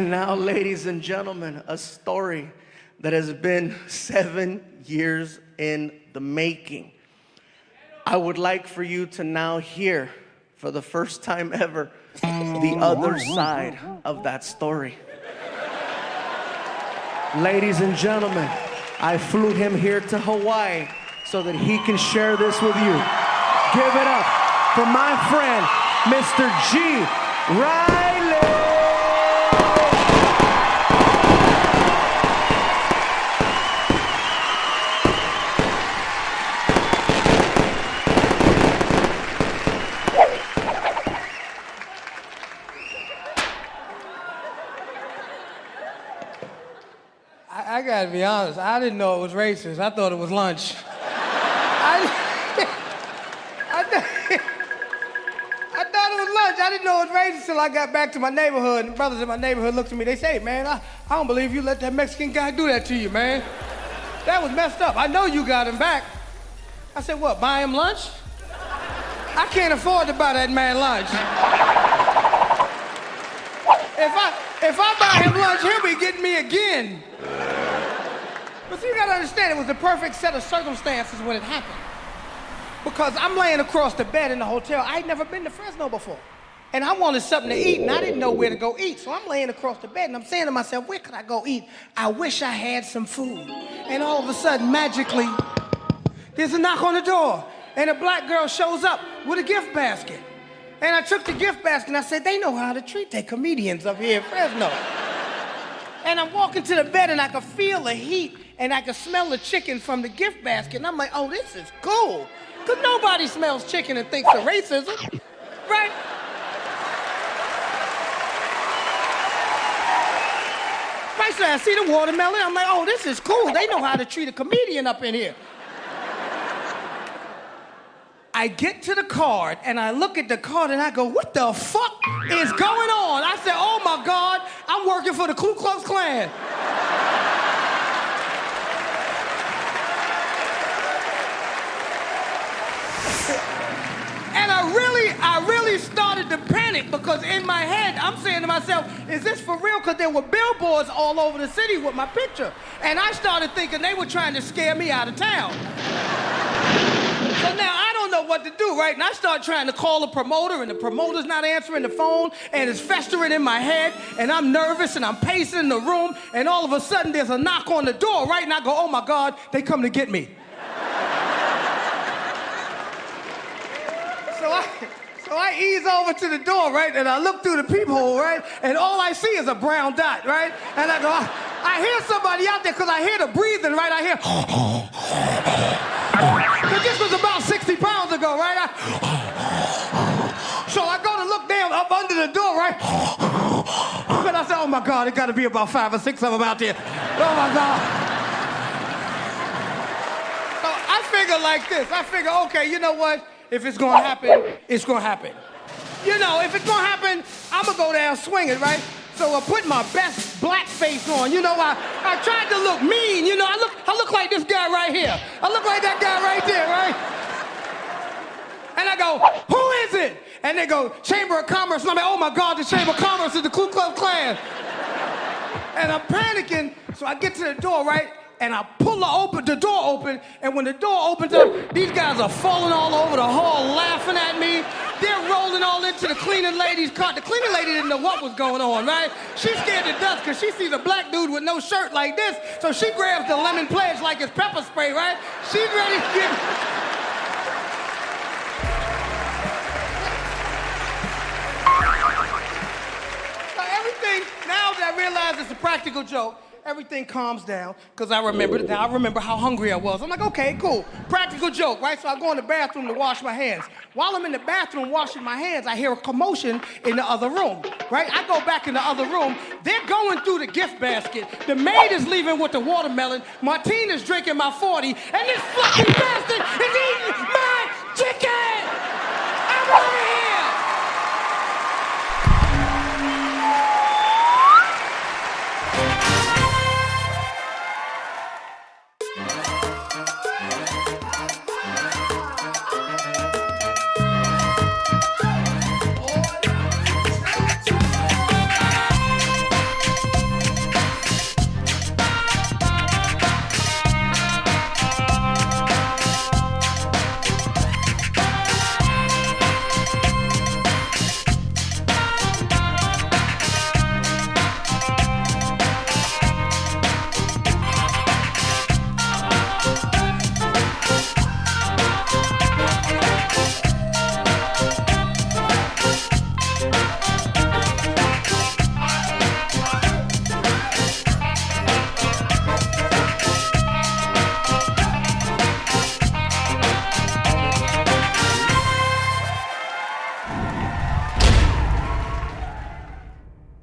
And now, ladies and gentlemen, a story that has been 7 years in the making. I would like for you to now hear, for the first time ever, the other side of that story. Ladies and gentlemen, I flew him here to Hawaii so that he can share this with you. Give it up for my friend, Mr. G. Riley. I gotta be honest, I didn't know it was racist. I thought it was lunch. I thought it was lunch. I didn't know it was racist till I got back to my neighborhood. And the brothers in my neighborhood looked at me. They say, man, I don't believe you let that Mexican guy do that to you, man. That was messed up. I know you got him back. I said, what, buy him lunch? I can't afford to buy that man lunch. If I buy him lunch, he'll be getting me again. But see, you gotta understand, it was the perfect set of circumstances when it happened. Because I'm laying across the bed in the hotel. I'd never been to Fresno before. And I wanted something to eat, and I didn't know where to go eat. So I'm laying across the bed, and I'm saying to myself, where could I go eat? I wish I had some food. And all of a sudden, magically, there's a knock on the door, and a black girl shows up with a gift basket. And I took the gift basket, and I said, they know how to treat their comedians up here in Fresno. And I'm walking to the bed, and I could feel the heat, and I could smell the chicken from the gift basket. And I'm like, oh, this is cool. Because nobody smells chicken and thinks of racism, right? Right, so I see the watermelon. I'm like, oh, this is cool. They know how to treat a comedian up in here. I get to the card, and I look at the card, and I go, what the fuck is going on? I said, oh, my God, I'm working for the Ku Klux Klan. And I really started to panic because in my head, I'm saying to myself, is this for real? Because there were billboards all over the city with my picture. And I started thinking they were trying to scare me out of town. So now I don't know what to do, right? And I start trying to call the promoter, and the promoter's not answering the phone, and it's festering in my head, and I'm nervous, and I'm pacing in the room, and all of a sudden there's a knock on the door, right? And I go, oh my God, they come to get me. So I ease over to the door, right? And I look through the peephole, right? And all I see is a brown dot, right? And I go, I hear somebody out there because I hear the breathing, right? I hear, because this was about 60 pounds ago, right? So I go to look down up under the door, right? But I said, oh my God, it got to be about 5 or 6 of them out there. Oh my God. So I figure like this. I figure, okay, you know what? If it's gonna happen, it's gonna happen. You know, if it's gonna happen, I'm gonna go down swinging, right? So I put my best black face on. You know, I tried to look mean. You know, I look like this guy right here. I look like that guy right there, right? And I go, who is it? And they go, Chamber of Commerce. And I'm like, oh my God, the Chamber of Commerce is the Ku Klux Klan. And I'm panicking, so I get to the door, right? And I pull the door open, and when the door opens up, these guys are falling all over the hall, laughing at me. They're rolling all into the cleaning lady's car. The cleaning lady didn't know what was going on, right? She's scared to death because she sees a black dude with no shirt like this, so she grabs the lemon pledge like it's pepper spray, right? She's ready to get... So everything, now that I realize it's a practical joke, everything calms down, because I remember how hungry I was. I'm like, okay, cool. Practical joke, right? So I go in the bathroom to wash my hands. While I'm in the bathroom washing my hands, I hear a commotion in the other room, right? I go back in the other room. They're going through the gift basket. The maid is leaving with the watermelon. Martina's drinking my 40, and this fucking bastard is eating my chicken!